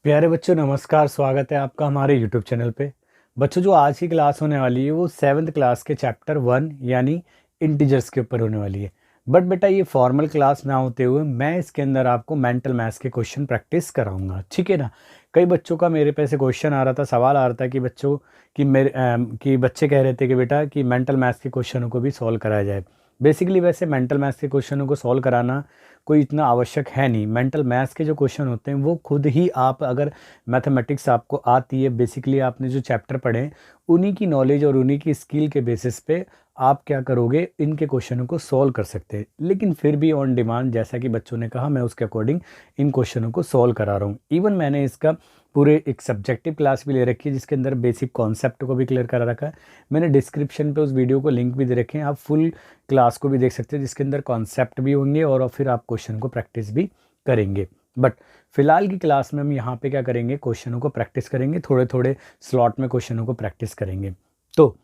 प्यारे बच्चों, नमस्कार। स्वागत है आपका हमारे यूट्यूब चैनल पे। बच्चों, जो आज की क्लास होने वाली है वो 7th क्लास के चैप्टर 1 यानी इंटीजर्स के ऊपर होने वाली है। बट बेटा, ये फॉर्मल क्लास ना होते हुए मैं इसके अंदर आपको मेंटल मैथ्स के क्वेश्चन प्रैक्टिस कराऊंगा, ठीक है ना। कई बच्चों का मेरे पे से क्वेश्चन आ रहा था, सवाल आ रहा था कि बच्चों कि बच्चे कह रहे थे कि बेटा कि मेंटल मैथ्स के क्वेश्चनों को भी सॉल्व कराया जाए। बेसिकली वैसे मेंटल मैथ्स के क्वेश्चनों को सॉल्व कराना कोई इतना आवश्यक है नहीं। मेंटल मैथ्स के जो क्वेश्चन होते हैं वो खुद ही आप अगर मैथमेटिक्स आपको आती है, बेसिकली आपने जो चैप्टर पढ़े हैं उन्हीं की नॉलेज और उन्हीं की स्किल के बेसिस पे आप क्या करोगे, इनके क्वेश्चनों को सॉल्व कर सकते हैं। लेकिन फिर भी ऑन डिमांड, जैसा कि बच्चों ने कहा, मैं उसके अकॉर्डिंग इन क्वेश्चनों को सॉल्व करा रहा हूँ। इवन मैंने इसका पूरे एक सब्जेक्टिव क्लास भी ले रखी है जिसके अंदर बेसिक कॉन्सेप्ट को भी क्लियर करा रखा है। मैंने डिस्क्रिप्शन पे उस वीडियो को लिंक भी दे रखे हैं, आप फुल क्लास को भी देख सकते हैं जिसके अंदर कॉन्सेप्ट भी होंगे और फिर आप क्वेश्चन को प्रैक्टिस भी करेंगे। बट फिलहाल की क्लास में हम यहाँ पे क्या करेंगे, क्वेश्चनों को प्रैक्टिस करेंगे, थोड़े थोड़े स्लॉट में क्वेश्चनों को प्रैक्टिस करेंगे। तो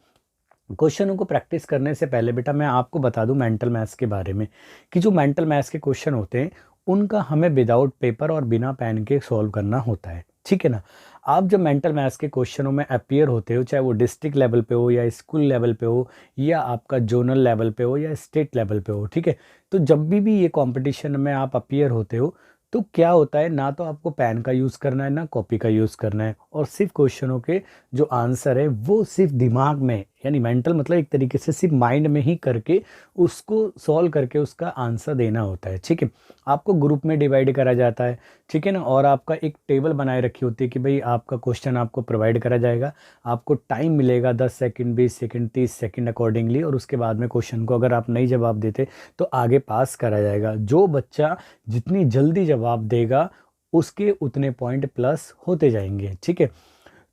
क्वेश्चनों को प्रैक्टिस करने से पहले बेटा मैं आपको बता दूं मेंटल मैथ्स के बारे में कि जो मेंटल मैथ्स के क्वेश्चन होते हैं उनका हमें विदाउट पेपर और बिना पेन के सॉल्व करना होता है, ठीक है ना। आप जब मेंटल मैथ्स के क्वेश्चनों में अपियर होते हो, चाहे वो डिस्ट्रिक्ट लेवल पे हो या स्कूल लेवल पे हो या आपका जोनल लेवल पे हो या स्टेट लेवल पे हो, ठीक है। तो जब भी ये कंपटीशन में आप अपियर होते हो तो क्या होता है, ना तो आपको पेन का यूज़ करना है ना कॉपी का यूज़ करना है, और सिर्फ क्वेश्चनों के जो आंसर है वो सिर्फ दिमाग में, यानी मेंटल मतलब एक तरीके से सिर्फ माइंड में ही करके उसको सॉल्व करके उसका आंसर देना होता है, ठीक है। आपको ग्रुप में डिवाइड करा जाता है, ठीक है ना, और आपका एक टेबल बनाए रखी होती है कि भाई आपका क्वेश्चन आपको प्रोवाइड करा जाएगा, आपको टाइम मिलेगा 10 सेकंड 20 सेकंड 30 सेकंड अकॉर्डिंगली, और उसके बाद में क्वेश्चन को अगर आप नहीं जवाब देते तो आगे पास करा जाएगा। जो बच्चा जितनी जल्दी जवाब देगा उसके उतने पॉइंट प्लस होते जाएंगे, ठीक है।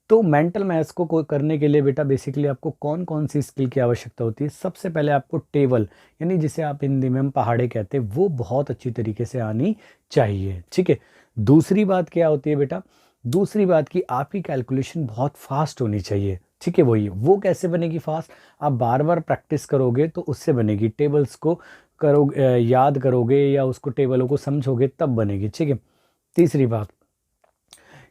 तो मेंटल मैथ्स को कोई करने के लिए बेटा बेसिकली आपको कौन कौन सी स्किल की आवश्यकता होती है। सबसे पहले आपको टेबल, यानी जिसे आप हिंदी में हम पहाड़े कहते हैं, वो बहुत अच्छी तरीके से आनी चाहिए, ठीक है। दूसरी बात क्या होती है बेटा, दूसरी बात की आपकी कैलकुलेशन बहुत फास्ट होनी चाहिए, ठीक है। वही वो कैसे बनेगी फास्ट, आप बार बार प्रैक्टिस करोगे तो उससे बनेगी। टेबल्स को करोगे, याद करोगे या उसको टेबलों को समझोगे तब बनेगी, ठीक है। तीसरी बात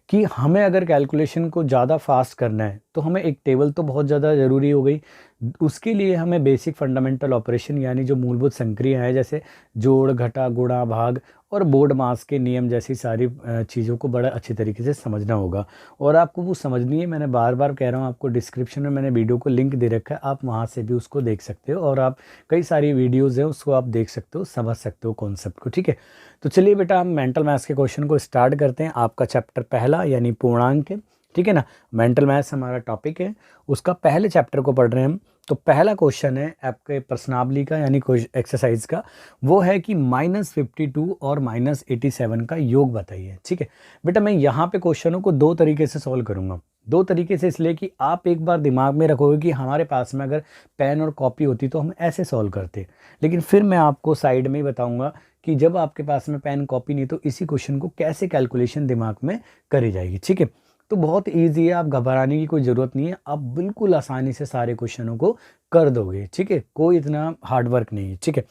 कि हमें अगर कैलकुलेशन को ज़्यादा फास्ट करना है तो हमें एक टेबल तो बहुत ज़्यादा ज़रूरी हो गई। उसके लिए हमें बेसिक फंडामेंटल ऑपरेशन यानी जो मूलभूत संक्रिया है, जैसे जोड़ घटा गुणा भाग और बोर्ड मास के नियम जैसी सारी चीज़ों को बड़ा अच्छे तरीके से समझना होगा। और आपको वो समझनी है, मैंने बार बार कह रहा हूँ, आपको डिस्क्रिप्शन में मैंने वीडियो को लिंक दे रखा है, आप वहाँ से भी उसको देख सकते हो, और आप कई सारी वीडियोज़ हैं उसको आप देख सकते हो, समझ सकते हो कॉन्सेप्ट को, ठीक है। तो चलिए बेटा, हम मेंटल मैथ्स के क्वेश्चन को स्टार्ट करते हैं। आपका चैप्टर पहला यानी पूर्णांक है, ठीक है ना। मेंटल मैथ्स हमारा टॉपिक है, उसका पहले चैप्टर को पढ़ रहे हैं हम। तो पहला क्वेश्चन है आपके प्रश्नावली का यानी एक्सरसाइज का, वो है कि -52 और -87 का योग बताइए, ठीक है। बेटा मैं यहाँ पे क्वेश्चनों को दो तरीके से सॉल्व करूँगा। दो तरीके से इसलिए कि आप एक बार दिमाग में रखोगे कि हमारे पास में अगर पेन और कॉपी होती तो हम ऐसे सॉल्व करते, लेकिन फिर मैं आपको साइड में ही बताऊंगा कि जब आपके पास में पेन कॉपी नहीं तो इसी क्वेश्चन को कैसे कैलकुलेशन दिमाग में करी जाएगी, ठीक है। तो बहुत ईजी है, आप घबराने की कोई ज़रूरत नहीं है, आप बिल्कुल आसानी से सारे क्वेश्चनों को कर दोगे, ठीक है। कोई इतना हार्ड वर्क नहीं है, ठीक है।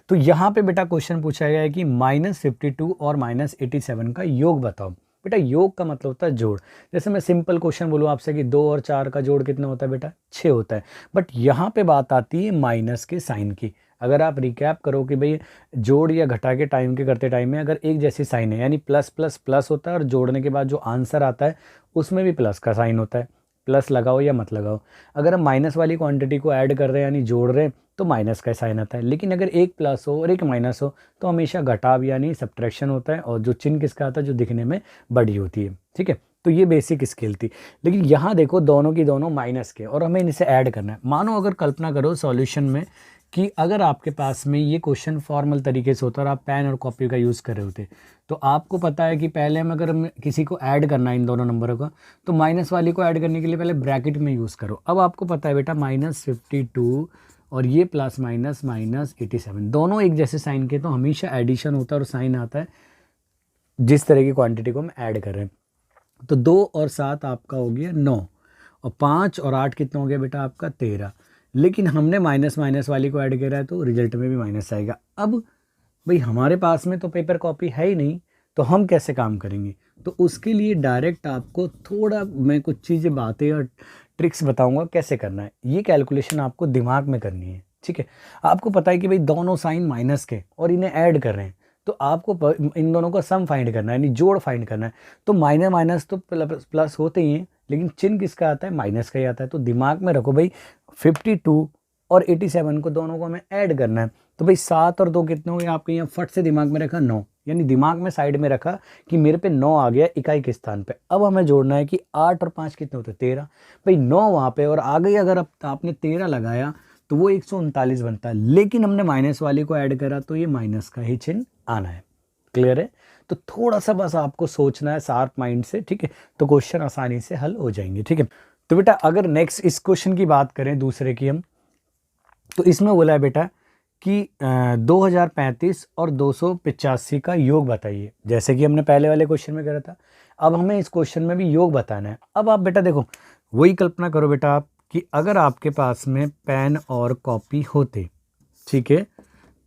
तो यहाँ पे बेटा क्वेश्चन पूछा गया है कि -52 और -87 का योग बताओ। बेटा योग का मतलब होता है जोड़। जैसे मैं सिंपल क्वेश्चन बोलूँ आपसे कि 2 और 4 का जोड़ कितना होता है बेटा, 6 होता है। बट यहाँ पे बात आती है माइनस के साइन की। अगर आप रिकैप करो कि भाई जोड़ या घटा के टाइम के करते टाइम में अगर एक जैसी साइन है, यानी प्लस प्लस प्लस होता है, और जोड़ने के बाद जो आंसर आता है उसमें भी प्लस का साइन होता है, प्लस लगाओ या मत लगाओ। अगर हम माइनस वाली क्वांटिटी को ऐड कर रहे हैं यानी जोड़ रहे हैं तो माइनस का साइन आता है, लेकिन अगर एक प्लस हो और एक माइनस हो तो हमेशा घटाव यानी सब्ट्रैक्शन होता है, और जो चिन्ह किसका आता है, जो दिखने में बड़ी होती है, ठीक है। तो ये बेसिक स्किल थी। लेकिन यहाँ देखो दोनों की दोनों माइनस के, और हमें इनसे ऐड करना है। मानो अगर कल्पना करो सॉल्यूशन में कि अगर आपके पास में ये क्वेश्चन फॉर्मल तरीके से होता और आप पेन और कॉपी का यूज़ कर रहे होते, तो आपको पता है कि पहले हम अगर हम किसी को ऐड करना है इन दोनों नंबरों का, तो माइनस वाली को ऐड करने के लिए पहले ब्रैकेट में यूज़ करो। अब आपको पता है बेटा -52 और ये प्लस माइनस -87 दोनों एक जैसे साइन के, तो हमेशा एडिशन होता है और साइन आता है जिस तरह की क्वांटिटी को हम ऐड कर रहे हैं। तो 2 और 7 आपका हो गया 9, और 5 और 8 कितना हो गया बेटा आपका 13। लेकिन हमने माइनस माइनस वाली को ऐड करा है तो रिजल्ट में भी माइनस आएगा। अब भाई हमारे पास में तो पेपर कॉपी है ही नहीं, तो हम कैसे काम करेंगे। तो उसके लिए डायरेक्ट आपको थोड़ा मैं कुछ चीज़ें बातें और ट्रिक्स बताऊंगा कैसे करना है। ये कैलकुलेशन आपको दिमाग में करनी है, ठीक है। आपको पता है कि भाई दोनों साइन माइनस के और इन्हें ऐड कर रहे हैं, तो आपको इन दोनों का सम फाइंड करना है, यानी जोड़ फाइंड करना है। तो माइनस माइनस तो प्लस होते ही हैं, लेकिन चिन्ह किसका आता है, माइनस का ही आता है। तो दिमाग में रखो भाई 52 और 87 को दोनों को हमें ऐड करना है। तो भाई 7 और 2 कितने हो गए आपके, यहाँ फट से दिमाग में रखा 9, यानी दिमाग में साइड में रखा कि मेरे पे 9 आ गया इकाई के स्थान पे। अब हमें जोड़ना है कि 8 और 5 कितने होते हैं, 13। भाई 9 वहाँ पे और आगे अगर अब आपने 13 लगाया तो वो 139 बनता है, लेकिन हमने माइनस वाली को ऐड करा तो ये माइनस का ही चिन्ह आना है। क्लियर है? तो थोड़ा सा बस आपको सोचना है शार्प माइंड से, ठीक है, तो क्वेश्चन आसानी से हल हो जाएंगे, ठीक है। तो बेटा अगर नेक्स्ट इस क्वेश्चन की बात करें दूसरे की हम, तो इसमें बोला है बेटा कि 2035 और 285 का योग बताइए, जैसे कि हमने पहले वाले क्वेश्चन में करा था। अब हमें इस क्वेश्चन में भी योग बताना है। अब आप बेटा देखो, वही कल्पना करो बेटा आप कि अगर आपके पास में पेन और कॉपी होते, ठीक है,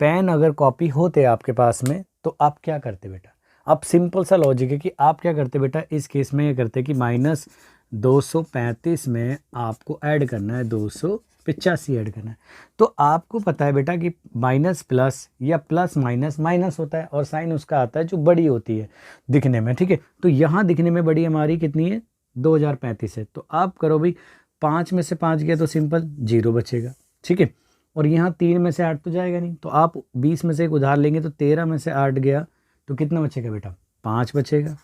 पेन अगर कॉपी होते आपके पास में, तो आप क्या करते बेटा। अब सिंपल सा लॉजिक है कि आप क्या करते बेटा, इस केस में ये करते कि माइनस 235 में आपको ऐड करना है 285 ऐड करना है। तो आपको पता है बेटा कि माइनस प्लस या प्लस माइनस माइनस होता है और साइन उसका आता है जो बड़ी होती है दिखने में, ठीक है। तो यहाँ दिखने में बड़ी हमारी कितनी है, 2035 है। तो आप करो भाई 5 में से 5 गया तो सिंपल 0 बचेगा, ठीक है। और यहाँ 3 में से 8 तो जाएगा नहीं, तो आप 20 में से एक उधार लेंगे तो 13 में से 8 गया तो कितना बचेगा बेटा, 5 बचेगा,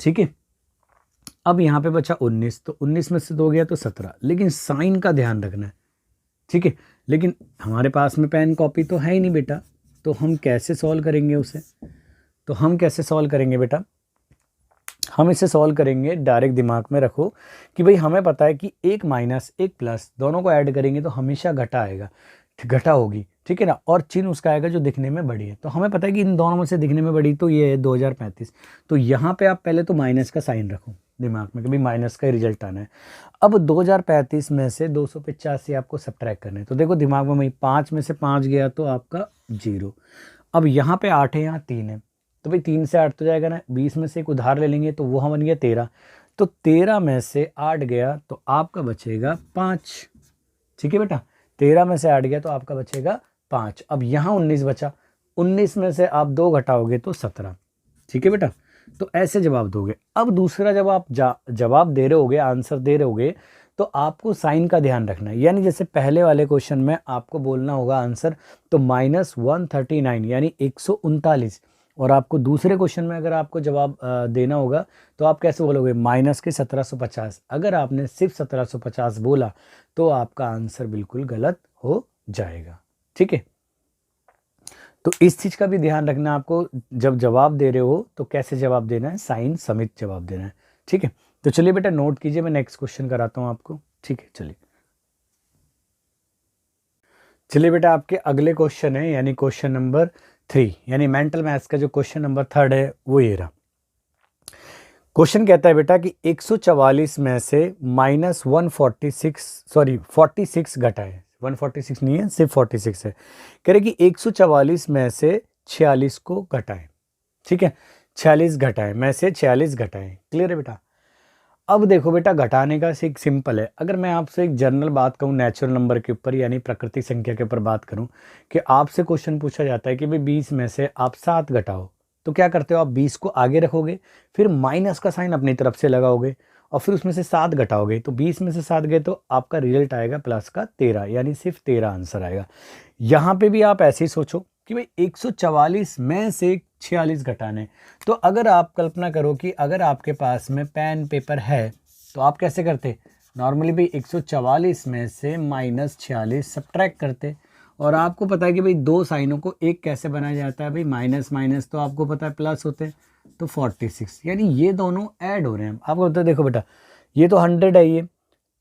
ठीक है। अब यहाँ पे बचा 19, तो 19 में से 2 गया तो 17, लेकिन साइन का ध्यान रखना है, ठीक है। लेकिन हमारे पास में पेन कॉपी तो है ही नहीं बेटा, तो हम कैसे सॉल्व करेंगे उसे, तो हम कैसे सॉल्व करेंगे बेटा, हम इसे सॉल्व करेंगे डायरेक्ट दिमाग में रखो कि भाई हमें पता है कि एक माइनस एक प्लस दोनों को ऐड करेंगे तो हमेशा घटा आएगा, घटा होगी, ठीक है ना, और चिन्ह उसका आएगा जो दिखने में बड़ी है। तो हमें पता है कि इन दोनों में से दिखने में बड़ी तो ये है 2035। तो यहाँ पे आप पहले तो माइनस का साइन रखो दिमाग में कि भाई माइनस का रिजल्ट आना है। अब 2035 में से 285 आपको सब्ट्रैक्ट करना है। तो देखो दिमाग में 5 में से 5 गया तो आपका 0। अब यहाँ पे 8 है, यहाँ 3 है, तो भाई 3 से 8 तो जाएगा ना, 20 में से एक उधार ले लेंगे तो वो हम बन गया 13। तो 13 में से 8 गया तो आपका बचेगा 5, ठीक है बेटा। 13 में से 8 गया तो आपका बचेगा 5। अब यहाँ 19 बचा, 19 में से आप 2 घटाओगे तो 17, ठीक है बेटा। तो ऐसे जवाब दोगे। अब दूसरा जब आप जवाब दे रहे होगे, आंसर दे रहे होगे, तो आपको साइन का ध्यान रखना है। यानी जैसे पहले वाले क्वेश्चन में आपको बोलना होगा आंसर तो -139 यानी 139, और आपको दूसरे क्वेश्चन में अगर आपको जवाब देना होगा तो आप कैसे बोलोगे, माइनस के 1750। अगर आपने सिर्फ 1750 बोला तो आपका आंसर बिल्कुल गलत हो जाएगा, ठीक है। तो इस चीज़ का भी ध्यान रखना आपको, जब जवाब दे रहे हो तो कैसे जवाब देना है, साइन समेत जवाब देना है, ठीक है। तो चलिए बेटा नोट कीजिए, मैं नेक्स्ट क्वेश्चन कराता हूँ आपको, ठीक है। चलिए बेटा आपके अगले क्वेश्चन है, यानी क्वेश्चन नंबर 3, यानी मेंटल मैथ्स का जो क्वेश्चन नंबर 3 है वो ये रहा। क्वेश्चन कहता है बेटा कि 144 में से -46 घटाएं। 146 नहीं है, सिर्फ 46 है। कह रहे कि 144 में से 46 को घटाएं, ठीक है। 46 घटाएं में से 46 घटाएं। क्लियर है बेटा। अब देखो बेटा घटाने का एक सिंपल है। अगर मैं आपसे एक जनरल बात कहूँ नेचुरल नंबर के ऊपर यानी प्राकृतिक संख्या के ऊपर बात करूँ कि आपसे क्वेश्चन पूछा जाता है कि भाई 20 में से आप 7 घटाओ, तो क्या करते हो आप 20 को आगे रखोगे, फिर माइनस का साइन अपनी तरफ से लगाओगे और फिर उसमें से 7 घटाओगे। तो 20 में से 7 गए तो आपका रिजल्ट आएगा प्लस का 13, यानी सिर्फ 13 आंसर आएगा। यहाँ पे भी आप ऐसे ही सोचो कि भाई 144 में से 46 घटाने। तो अगर आप कल्पना करो कि अगर आपके पास में पेन पेपर है तो आप कैसे करते, नॉर्मली भाई 144 में से -46 सब्ट्रैक्ट करते। और आपको पता है कि भाई दो साइनों को एक कैसे बनाया जाता है, भाई माइनस माइनस तो आपको पता है प्लस होते हैं, तो 46, यानी ये दोनों ऐड हो रहे हैं। आपको पता है, देखो बेटा ये तो 100 है, ये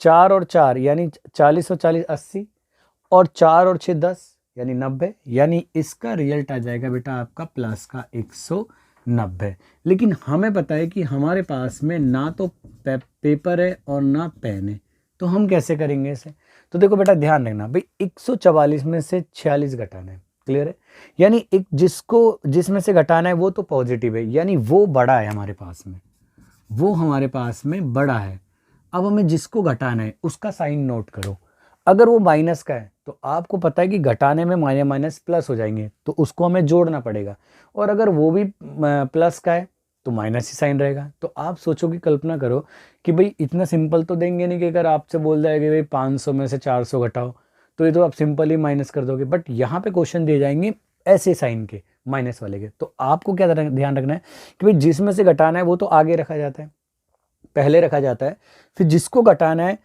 4 और 4 यानी 40 और 40 80, और 4 और 6 10 यानी 90, यानी इसका रिजल्ट आ जाएगा बेटा आपका प्लस का 190। लेकिन हमें पता है कि हमारे पास में ना तो पेपर है और ना पेन है, तो हम कैसे करेंगे इसे। तो देखो बेटा ध्यान रखना, भाई 144 में से 46 घटाना है, क्लियर है? यानी एक जिसको जिसमें से घटाना है वो तो पॉजिटिव है, यानी वो बड़ा है हमारे पास में, वो हमारे पास में बड़ा है। अब हमें जिसको घटाना है उसका साइन नोट करो। अगर वो माइनस का है तो आपको पता है कि घटाने में माइनस माइनस प्लस हो जाएंगे, तो उसको हमें जोड़ना पड़ेगा। और अगर वो भी प्लस का है तो माइनस ही साइन रहेगा। तो आप सोचो कि कल्पना करो कि भाई इतना सिंपल तो देंगे नहीं कि अगर आपसे बोल जाए कि भाई 500 में से 400 घटाओ, तो ये तो आप सिंपल ही माइनस कर दोगे। बट यहाँ पे क्वेश्चन दिए जाएंगे ऐसे साइन के, माइनस वाले के। तो आपको क्या ध्यान रखना है कि भाई जिसमें से घटाना है वो तो आगे रखा जाता है, पहले रखा जाता है, फिर जिसको घटाना है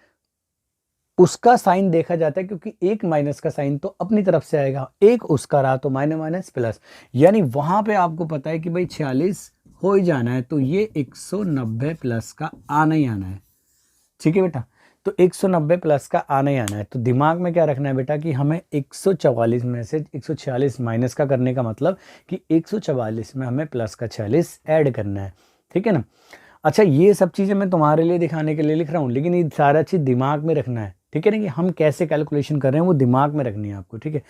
उसका साइन देखा जाता है, क्योंकि एक माइनस का साइन तो अपनी तरफ से आएगा, एक उसका रहा तो माइनस माइनस प्लस। यानी वहां पे आपको पता है कि भाई 46 हो ही जाना है, तो ये 190 प्लस का आना ही आना है। ठीक है बेटा, तो 190 प्लस का आना ही आना है। तो दिमाग में क्या रखना है बेटा कि हमें 144 में से 146 माइनस का करने का मतलब कि 144 में हमें प्लस का 46 ऐड करना है। ठीक है ना? अच्छा, ये सब चीज़ें मैं तुम्हारे लिए दिखाने के लिए लिख रहा हूँ, लेकिन ये सारा चीज़ दिमाग में रखना है। ठीक है ना, कि हम कैसे कैलकुलेशन कर रहे हैं वो दिमाग में रखनी है आपको। ठीक है,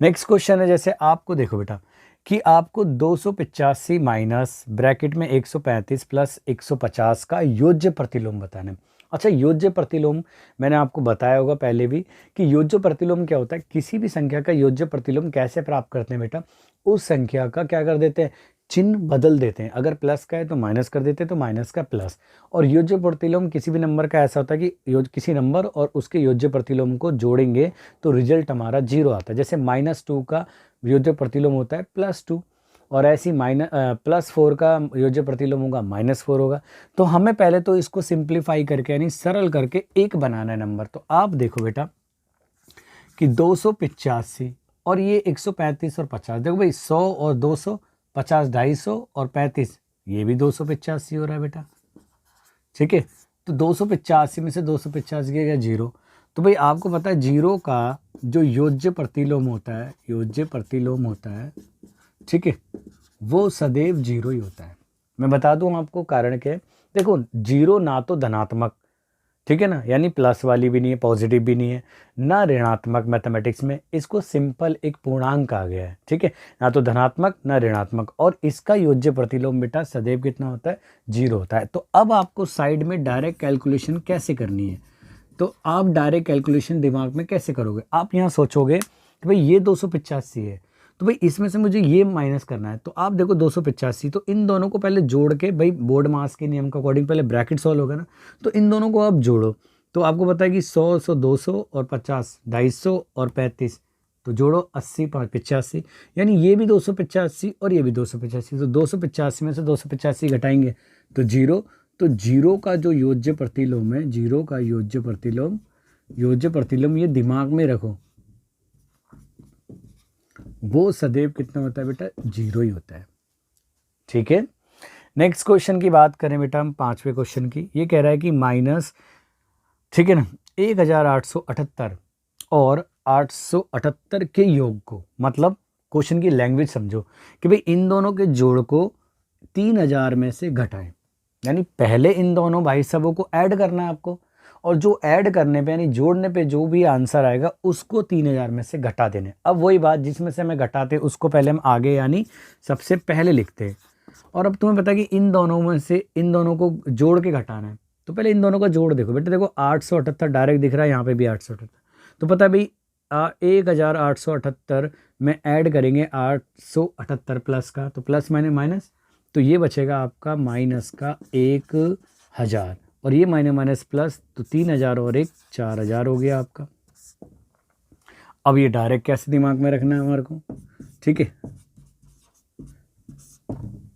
नेक्स्ट क्वेश्चन है, जैसे आपको देखो बेटा कि आपको 285 माइनस ब्रैकेट में 135 प्लस 150 का योज्य प्रतिलोम बताना है। अच्छा, योज्य प्रतिलोम मैंने आपको बताया होगा पहले भी कि योज्य प्रतिलोम क्या होता है। किसी भी संख्या का योज्य प्रतिलोम कैसे प्राप्त करते हैं बेटा, उस संख्या का क्या कर देते हैं, चिन्ह बदल देते हैं। अगर प्लस का है तो माइनस कर देते हैं, तो माइनस का प्लस। और योज्य प्रतिलोम किसी भी नंबर का ऐसा होता है कि किसी नंबर और उसके योज्य प्रतिलोम को जोड़ेंगे तो रिजल्ट हमारा 0 आता है। जैसे -2 का योज्य प्रतिलोम होता है +2, और ऐसी +4 का योज्य प्रतिलोम होगा -4 होगा। तो हमें पहले तो इसको सिंप्लीफाई करके यानी सरल करके एक बनाना है नंबर। तो आप देखो बेटा कि 285 और ये 135 और 50, देखो भाई 100 और 200, 50 250 और 35, ये भी 285 हो रहा है बेटा। ठीक है, तो 285 में से 285 गया 0। तो भाई आपको पता है 0 का जो योज्य प्रतिलोम होता है, योज्य प्रतिलोम होता है, ठीक है, वो सदैव 0 ही होता है। मैं बता दूं आपको कारण क्या है। देखो 0 ना तो धनात्मक, ठीक है ना, यानी प्लस वाली भी नहीं है, पॉजिटिव भी नहीं है, ना ऋणात्मक। मैथमेटिक्स में इसको सिंपल एक पूर्णांक कहा गया है। ठीक है, ना तो धनात्मक ना ऋणात्मक, और इसका योज्य प्रतिलोम बेटा सदैव कितना होता है, 0 होता है। तो अब आपको साइड में डायरेक्ट कैलकुलेशन कैसे करनी है, तो आप डायरेक्ट कैलकुलेशन दिमाग में कैसे करोगे। आप यहाँ सोचोगे कि भाई ये 285 है, तो भाई इसमें से मुझे ये माइनस करना है। तो आप देखो 285, तो इन दोनों को पहले जोड़ के, भाई बोर्ड मास के नियम के अकॉर्डिंग पहले ब्रैकेट सॉल्व होगा ना, तो इन दोनों को आप जोड़ो। तो आपको पता है कि 100 100 200 और 50 250 और 35, तो जोड़ो 80 5 85, यानी ये भी 285 और ये भी 285। तो 285 में से 285 घटाएंगे तो 0। तो 0 का जो योज्य प्रतिलोम है, 0 का योज्य प्रतिलोम ये दिमाग में रखो, वो सदैव कितना होता है बेटा, 0 ही होता है। ठीक है, नेक्स्ट क्वेश्चन की बात करें बेटा हम, 5वें क्वेश्चन की। ये कह रहा है कि माइनस, ठीक है ना, 1878 और 878 के योग को, मतलब क्वेश्चन की लैंग्वेज समझो कि भाई इन दोनों के जोड़ को 3000 में से घटाएं। यानी पहले इन दोनों भाई सबों को ऐड करना है आपको, और जो ऐड करने पे यानी जोड़ने पे जो भी आंसर आएगा उसको 3000 में से घटा देने। अब वही बात, जिसमें से हमें घटाते उसको पहले हम आगे यानी सबसे पहले लिखते हैं। और अब तुम्हें पता है कि इन दोनों में से इन दोनों को जोड़ के घटाना है, तो पहले इन दोनों का जोड़ देखो बेटा। देखो 878 डायरेक्ट दिख रहा है, यहाँ पे भी 878, तो पता है भाई 1878 में ऐड करेंगे 878 प्लस का, तो प्लस माइनस माइनस, तो ये बचेगा आपका माइनस का 1000, और ये माइनस माइनस प्लस, तो 3000 और 1 4000 हो गया आपका। अब ये डायरेक्ट कैसे दिमाग में रखना है हमारे को, ठीक है,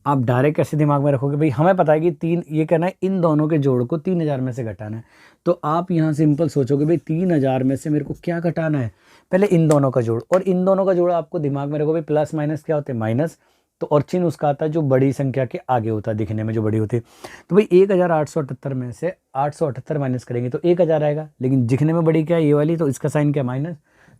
आप डायरेक्ट कैसे दिमाग में रखोगे, भाई हमें पता है कि 3, ये कहना है इन दोनों के जोड़ को 3000 में से घटाना है। तो आप यहाँ सिंपल सोचोगे भाई 3000 में से मेरे को क्या घटाना है, पहले इन दोनों का जोड़, और इन दोनों का जोड़ आपको दिमाग में रखो भाई, प्लस माइनस क्या होते हैं, माइनस, तो और चिन्ह उसका आता है जो बड़ी संख्या के आगे होता है, दिखने में जो बड़ी होती है। तो भाई 1878 में से 878 माइनस करेंगे तो 1000 आएगा, लेकिन दिखने में बड़ी क्या है, ये वाली, तो इसका साइन क्या, माइनस,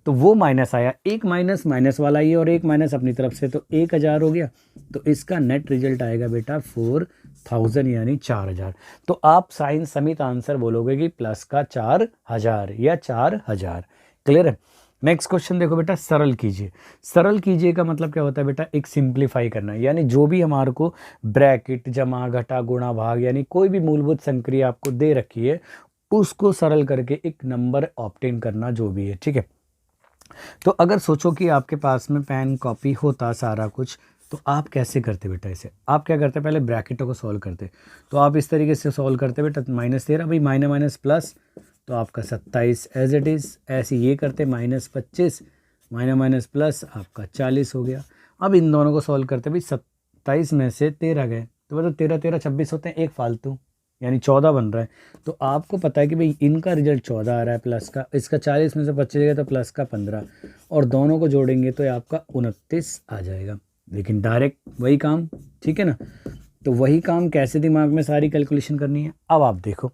तो वो माइनस आया, एक माइनस माइनस वाला ये और एक माइनस अपनी तरफ से, तो 1000 हो गया। तो इसका नेट रिजल्ट आएगा बेटा 4000 यानी 4000। तो आप साइन समेत आंसर बोलोगे कि प्लस का 4000 या 4000। क्लियर है? नेक्स्ट क्वेश्चन देखो बेटा, सरल कीजिए। सरल कीजिए का मतलब क्या होता है बेटा, एक सिंप्लीफाई करना, यानी जो भी हमारे को ब्रैकेट, जमा, घटा, गुणा, भाग, यानी कोई भी मूलभूत संक्रिया आपको दे रखी है उसको सरल करके एक नंबर ऑब्टेन करना, जो भी है, ठीक है। तो अगर सोचो कि आपके पास में पेन कॉपी होता सारा कुछ, तो आप कैसे करते बेटा इसे? आप क्या करते, पहले ब्रैकेटों को सॉल्व करते। तो आप इस तरीके से सॉल्व करते बेटा, -13 भाई, माइनस माइनस प्लस, तो आपका 27 एज इट इज़। ऐसे ये करते -25 माइनस माइनस प्लस, आपका 40 हो गया। अब इन दोनों को सॉल्व करते भाई, 27 में से 13 गए तो मतलब 13 13 26 होते हैं, एक फालतू, यानी 14 बन रहा है। तो आपको पता है कि भाई इनका रिजल्ट 14 आ रहा है प्लस का, इसका 40 में से 25 गया तो प्लस का 15, और दोनों को जोड़ेंगे तो ये आपका 29 आ जाएगा। लेकिन डायरेक्ट वही काम, ठीक है ना। तो वही काम कैसे दिमाग में सारी कैलकुलेशन करनी है, अब आप देखो कि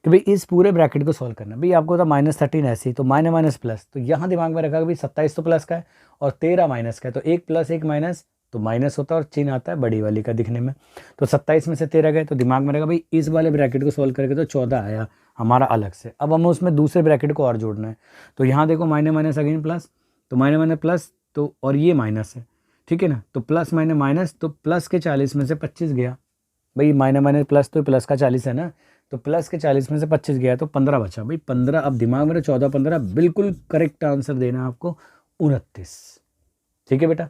भाई इस पूरे ब्रैकेट को सॉल्व करना है। भाई आपको था -13 ऐसे ही, तो माइनस माइनस प्लस, तो यहाँ दिमाग में रखा कि भाई 27 तो प्लस का है और 13 माइनस का है, तो एक प्लस एक माइनस, तो माइनस होता है और चिन्ह आता है बड़ी वाली का दिखने में। तो 27 में से 13 गए तो दिमाग में रहेगा भाई इस वाले ब्रैकेट को सॉल्व करके तो 14 आया हमारा अलग से। अब हमें उसमें दूसरे ब्रैकेट को और जोड़ना है, तो यहाँ देखो माइनस माइनस अगेन प्लस, तो माइनस माइनस प्लस, तो और ये माइनस है, ठीक है ना। तो प्लस माइनस माइनस, तो प्लस के 40 में से 25 गया, भाई माइनस माइनस प्लस, तो प्लस का 40 है ना, तो प्लस के 40 में से 25 गया तो 15 बचा। भाई 15, अब दिमाग में 14 15, बिल्कुल करेक्ट आंसर देना है आपको 29, ठीक है बेटा।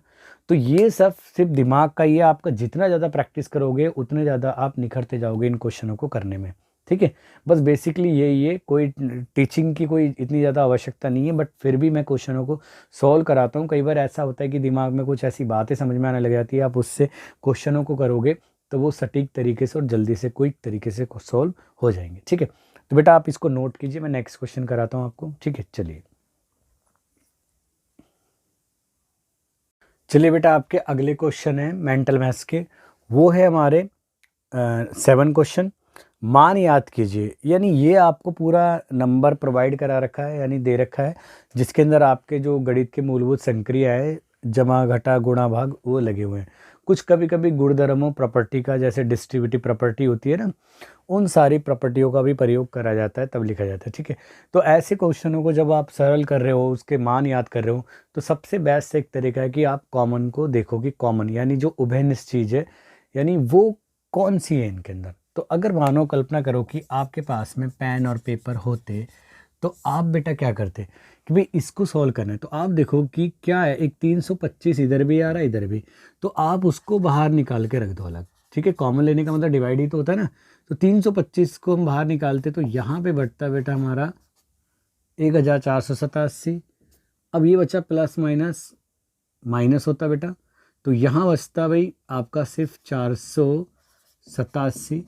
तो ये सब सिर्फ दिमाग का ही है, आपका जितना ज़्यादा प्रैक्टिस करोगे उतने ज़्यादा आप निखरते जाओगे इन क्वेश्चनों को करने में, ठीक है। बस बेसिकली यही है, कोई टीचिंग की कोई इतनी ज़्यादा आवश्यकता नहीं है, बट फिर भी मैं क्वेश्चनों को सॉल्व कराता हूँ। कई बार ऐसा होता है कि दिमाग में कुछ ऐसी बातें समझ में आने लग जाती है, आप उससे क्वेश्चनों को करोगे तो वो सटीक तरीके से और जल्दी से क्विक तरीके से सॉल्व हो जाएंगे, ठीक है। तो बेटा आप इसको नोट कीजिए, मैं नेक्स्ट क्वेश्चन कराता हूँ आपको, ठीक है। चलिए बेटा, आपके अगले क्वेश्चन है मेंटल मैथ्स के, वो है हमारे 7 क्वेश्चन। मान याद कीजिए, यानी ये आपको पूरा नंबर प्रोवाइड करा रखा है, यानी दे रखा है, जिसके अंदर आपके जो गणित के मूलभूत संक्रिया है, जमा, घटा, गुणा, भाग, वो लगे हुए हैं। कुछ कभी कभी गुणधर्मों प्रॉपर्टी का, जैसे डिस्ट्रीब्यूटिव प्रॉपर्टी होती है ना, उन सारी प्रॉपर्टियों का भी प्रयोग करा जाता है, तब लिखा जाता है, ठीक है। तो ऐसे क्वेश्चनों को जब आप सरल कर रहे हो, उसके मान याद कर रहे हो, तो सबसे बेस्ट एक तरीका है कि आप कॉमन को देखो कि कॉमन यानी जो उभयनिष्ठ चीज़ है, यानी वो कौन सी है इनके अंदर। तो अगर मानो कल्पना करो कि आपके पास में पेन और पेपर होते, तो आप बेटा क्या करते कि भाई इसको सॉल्व करना है, तो आप देखो कि क्या है, एक 325 इधर भी आ रहा है इधर भी, तो आप उसको बाहर निकाल के रख दो अलग, ठीक है। कॉमन लेने का मतलब डिवाइड ही तो होता है ना। तो 325 को हम बाहर निकालते तो यहाँ पे बढ़ता बेटा हमारा 1487। अब ये बचा प्लस माइनस, माइनस होता बेटा, तो यहाँ बचता भाई आपका सिर्फ 487।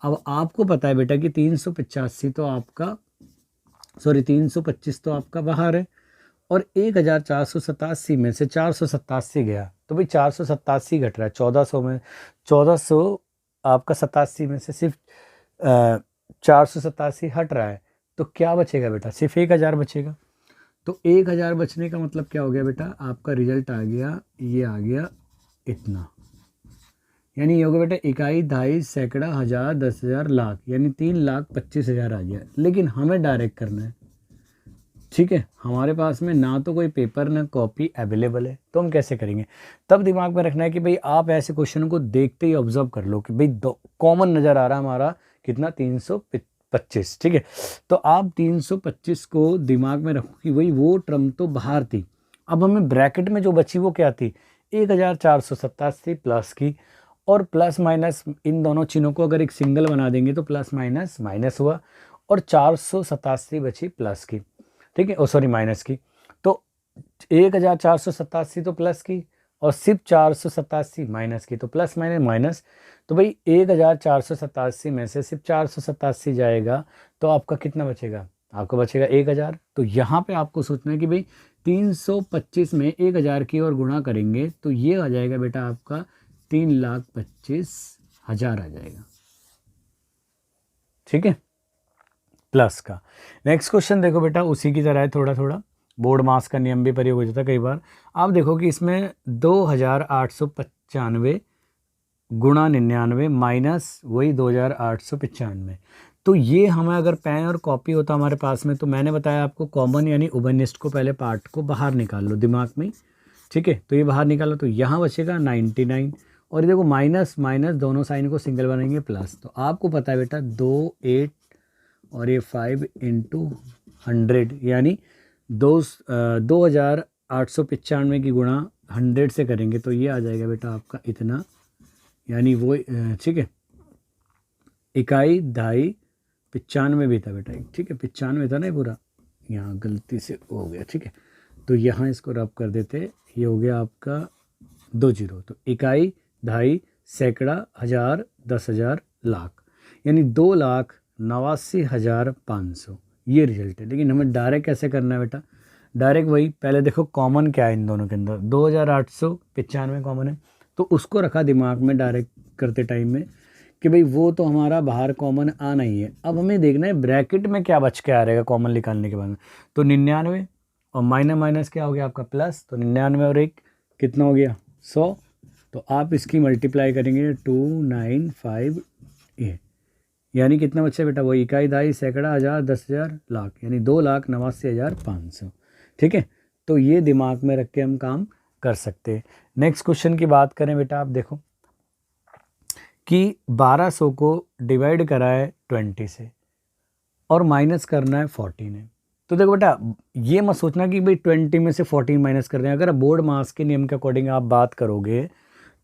अब आपको पता है बेटा कि 385 तो आपका, सॉरी 325 तो आपका बाहर है, और 1487 में से 487 गया, तो भाई 487 घट रहा है 1400 में, 1400 आपका 87 में से सिर्फ 487 हट रहा है, तो क्या बचेगा बेटा, सिर्फ 1000 बचेगा। तो 1000 बचने का मतलब क्या हो गया बेटा, आपका रिजल्ट आ गया, ये आ गया इतना, यानी ये हो गया बेटा इकाई, दहाई, सैकड़ा, हज़ार, 10,000, लाख, यानी 3,25,000 आ गया। लेकिन हमें डायरेक्ट करना है, ठीक है। हमारे पास में ना तो कोई पेपर ना कॉपी अवेलेबल है, तो हम कैसे करेंगे। तब दिमाग में रखना है कि भाई आप ऐसे क्वेश्चन को देखते ही ऑब्जर्व कर लो कि भाई कॉमन नज़र आ रहा है हमारा कितना, 325, ठीक है। तो आप 325 को दिमाग में रखो कि भाई वो टर्म तो बाहर थी। अब हमें ब्रैकेट में जो बची वो क्या थी, 1487 प्लस की, और प्लस माइनस इन दोनों चिन्हों को अगर एक सिंगल बना देंगे तो प्लस माइनस माइनस हुआ, और 487 बची प्लस की, ठीक है, ओ सॉरी माइनस की। तो 1487 तो प्लस की, और सिर्फ 487 माइनस की, तो प्लस माइनस माइनस। तो भाई 1487 में से सिर्फ 487 जाएगा, तो आपका कितना बचेगा, आपका बचेगा 1000। तो यहाँ पे आपको सोचना है कि भाई 325 में 1000 की और गुणा करेंगे तो ये आ जाएगा बेटा आपका 3,25,000 आ जाएगा, ठीक है, प्लस का। नेक्स्ट क्वेश्चन देखो बेटा, उसी की तरह है, थोड़ा थोड़ा बोर्ड मास का नियम भी प्रयोग हो जाता है कई बार। आप देखो कि इसमें 2895 गुणा 99 माइनस वही 2895, तो ये हमें अगर पेन और कॉपी होता हमारे पास में, तो मैंने बताया आपको कॉमन यानी उभयनिष्ठ को पहले पार्ट को बाहर निकाल लो दिमाग में, ठीक है। तो ये बाहर निकालो तो यहाँ बचेगा 99, और ये देखो माइनस माइनस दोनों साइन को सिंगल बनाएंगे प्लस। तो आपको पता है बेटा 2 8 और ये 5 इंटू 100 यानी 2895 की गुणा 100 से करेंगे तो ये आ जाएगा बेटा आपका इतना, यानी वो ठीक है, इकाई दहाई 95 भी था बेटा, ठीक है 95 था ना, पूरा यहाँ गलती से हो गया, ठीक है। तो यहाँ इसको रब कर देते, ये हो गया आपका 2 जीरो, तो इकाई दहाई सैकड़ा हज़ार 10,000 लाख, यानी 2,89,500 ये रिजल्ट है। लेकिन हमें डायरेक्ट कैसे करना है बेटा, डायरेक्ट वही पहले देखो कॉमन क्या है इन दोनों के अंदर, 2,895 कॉमन है, तो उसको रखा दिमाग में डायरेक्ट करते टाइम में कि भाई वो तो हमारा बाहर कॉमन आना ही है। अब हमें देखना है ब्रैकेट में क्या बच के आ रहेगा कॉमन निकालने के बाद में, तो 99 और माइनस माइनस क्या हो गया आपका प्लस, तो 99 और 1 कितना हो गया 100, तो आप इसकी मल्टीप्लाई करेंगे 295 यानी कितना बच्चा बेटा, वो इकाई दहाई सैकड़ा हज़ार 10,000 लाख, यानी 2,89,500, ठीक है। तो ये दिमाग में रख के हम काम कर सकते हैं। नेक्स्ट क्वेश्चन की बात करें बेटा, आप देखो कि 1200 को डिवाइड करा है 20 से और माइनस करना है 14 है। तो देखो बेटा ये मत सोचना कि भाई 20 में से 14 माइनस कर दें। अगर बोर्ड मास के नियम के अकॉर्डिंग आप बात करोगे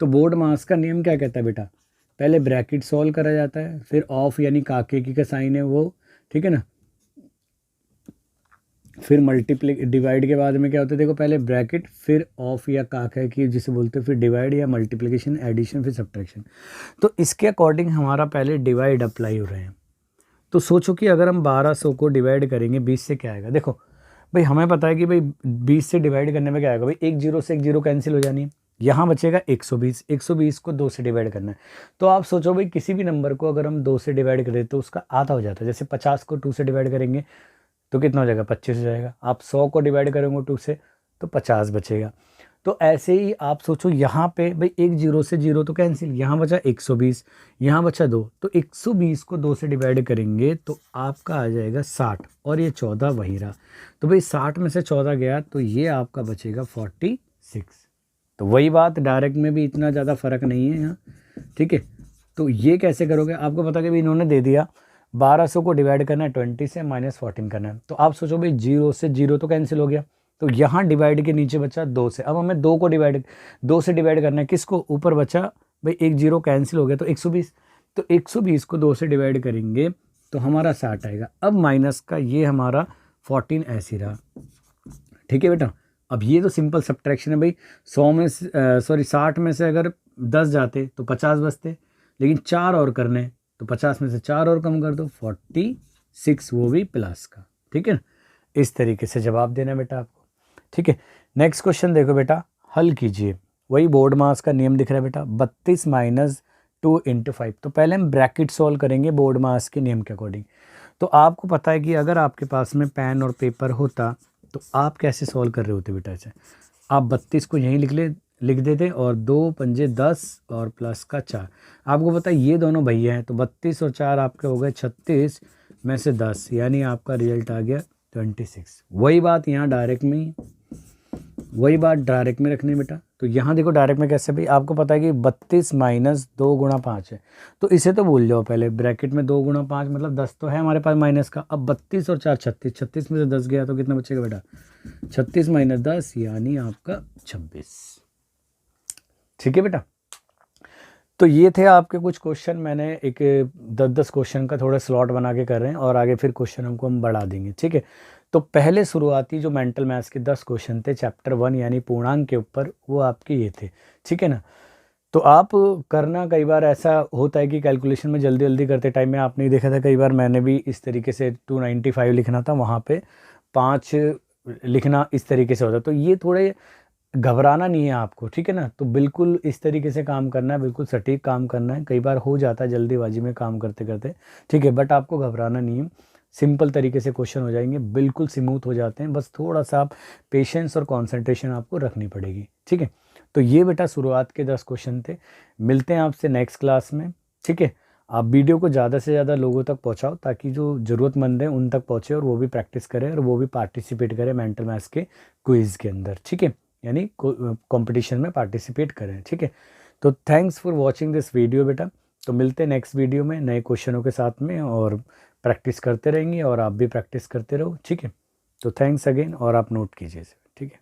तो बोर्ड मास का नियम क्या कहता है बेटा, पहले ब्रैकेट सॉल्व करा जाता है, फिर ऑफ यानी काके की का साइन है वो, ठीक है ना, फिर मल्टीप्ली डिवाइड के बाद में क्या होता है, देखो पहले ब्रैकेट फिर ऑफ या काका की जिसे बोलते हैं, फिर डिवाइड या मल्टीप्लिकेशन एडिशन फिर सब्ट्रैक्शन। तो इसके अकॉर्डिंग हमारा पहले डिवाइड अप्लाई हो रहे हैं। तो सोचो कि अगर हम 1200 को डिवाइड करेंगे 20 से क्या आएगा, देखो भाई हमें पता है कि भाई 20 से डिवाइड करने में क्या आएगा, भाई एक जीरो से एक जीरो कैंसिल हो जानी है, यहाँ बचेगा 120, 120 को 2 से डिवाइड करना है। तो आप सोचो भाई किसी भी नंबर को अगर हम 2 से डिवाइड करें तो उसका आधा हो जाता है, जैसे 50 को 2 से डिवाइड करेंगे तो कितना हो जाएगा 25 हो जाएगा, आप 100 को डिवाइड करेंगे 2 से तो 50 बचेगा। तो ऐसे ही आप सोचो यहाँ पे भाई एक जीरो से जीरो तो कैंसिल, यहाँ बचा 120, यहाँ बचा 2, तो 120 को 2 से डिवाइड करेंगे तो आपका आ जाएगा 60 और ये 14 वही रहा। तो भाई 60 में से 14 गया तो ये आपका बचेगा 46। तो वही बात डायरेक्ट में भी इतना ज़्यादा फर्क नहीं है यहाँ, ठीक है। तो ये कैसे करोगे, आपको पता कि भाई इन्होंने दे दिया 1200 को डिवाइड करना है 20 से माइनस 14 करना है। तो आप सोचो भाई जीरो से जीरो तो कैंसिल हो गया, तो यहाँ डिवाइड के नीचे बचा 2 से, अब हमें 2 से डिवाइड करना है किसको, ऊपर बचा भाई एक जीरो कैंसिल हो गया तो 120, तो 120 को 2 से डिवाइड करेंगे तो हमारा 60 आएगा। अब माइनस का ये हमारा 14 ऐसे रहा, ठीक है बेटा। अब ये तो सिंपल सब्ट्रैक्शन है भाई, 100 में सॉरी 60 में से अगर 10 जाते तो 50 बचते, लेकिन 4 और करने तो 50 में से 4 और कम कर दो 46, वो भी प्लस का, ठीक है। इस तरीके से जवाब देना बेटा आपको, ठीक है। नेक्स्ट क्वेश्चन देखो बेटा, हल कीजिए, वही बोर्ड मास का नियम दिख रहा है बेटा, 32 माइनस 2 इंटू 5। तो पहले हम ब्रैकेट सॉल्व करेंगे बोर्ड मास के नियम के अकॉर्डिंग। तो आपको पता है कि अगर आपके पास में पेन और पेपर होता तो आप कैसे सॉल्व कर रहे होते बेटा, ऐसे आप 32 को यहीं लिख देते और 2 पंजे 10 और प्लस का 4। आपको पता है ये दोनों भैया हैं तो 32 और 4 आपके हो गए 36 में से 10, यानी आपका रिजल्ट आ गया 26। वही बात यहाँ डायरेक्ट में ही, वही बात डायरेक्ट में रखनी बेटा। तो यहाँ देखो डायरेक्ट में कैसे, भाई आपको पता है कि 32 माइनस 2 गुणा 5 है, तो इसे तो भूल जाओ पहले, ब्रैकेट में 2 गुणा 5 मतलब 10 तो है हमारे पास माइनस का। अब 32 और 4 36, 36 में से 10 गया तो कितना बचेगा बेटा, 36 माइनस 10 यानी आपका 26, ठीक है बेटा। तो ये थे आपके कुछ क्वेश्चन, मैंने एक 10-10 क्वेश्चन का थोड़ा स्लॉट बना के कर रहे हैं और आगे फिर क्वेश्चन हमको हम बढ़ा देंगे, ठीक है। तो पहले शुरुआती जो मेंटल मैथ्स के 10 क्वेश्चन थे चैप्टर 1 यानी पूर्णांक के ऊपर, वो आपके ये थे, ठीक है ना। तो आप करना, कई बार ऐसा होता है कि कैलकुलेशन में जल्दी जल्दी करते टाइम में आपने देखा था, कई बार मैंने भी इस तरीके से 295 लिखना था, वहाँ पे 5 लिखना इस तरीके से होता। तो ये थोड़े घबराना नहीं है आपको, ठीक है ना। तो बिल्कुल इस तरीके से काम करना है, बिल्कुल सटीक काम करना है। कई बार हो जाता है जल्दीबाजी में काम करते करते, ठीक है, बट आपको घबराना नहीं है, सिंपल तरीके से क्वेश्चन हो जाएंगे, बिल्कुल स्मूथ हो जाते हैं। बस थोड़ा सा आप पेशेंस और कंसंट्रेशन आपको रखनी पड़ेगी, ठीक है। तो ये बेटा शुरुआत के 10 क्वेश्चन थे। मिलते हैं आपसे नेक्स्ट क्लास में, ठीक है। आप वीडियो को ज़्यादा से ज़्यादा लोगों तक पहुंचाओ ताकि जो ज़रूरतमंद हैं उन तक पहुंचे और वो भी प्रैक्टिस करें और वो भी पार्टिसिपेट करें मेंटल मैथ्स के क्विज़ के अंदर, ठीक है, यानी कंपटीशन में पार्टिसिपेट करें, ठीक है। तो thanks for watching this video बेटा। तो मिलते हैं नेक्स्ट वीडियो में नए क्वेश्चनों के साथ में, और प्रैक्टिस करते रहेंगे और आप भी प्रैक्टिस करते रहो, ठीक है। तो थैंक्स अगेन, और आप नोट कीजिए इसे, ठीक है।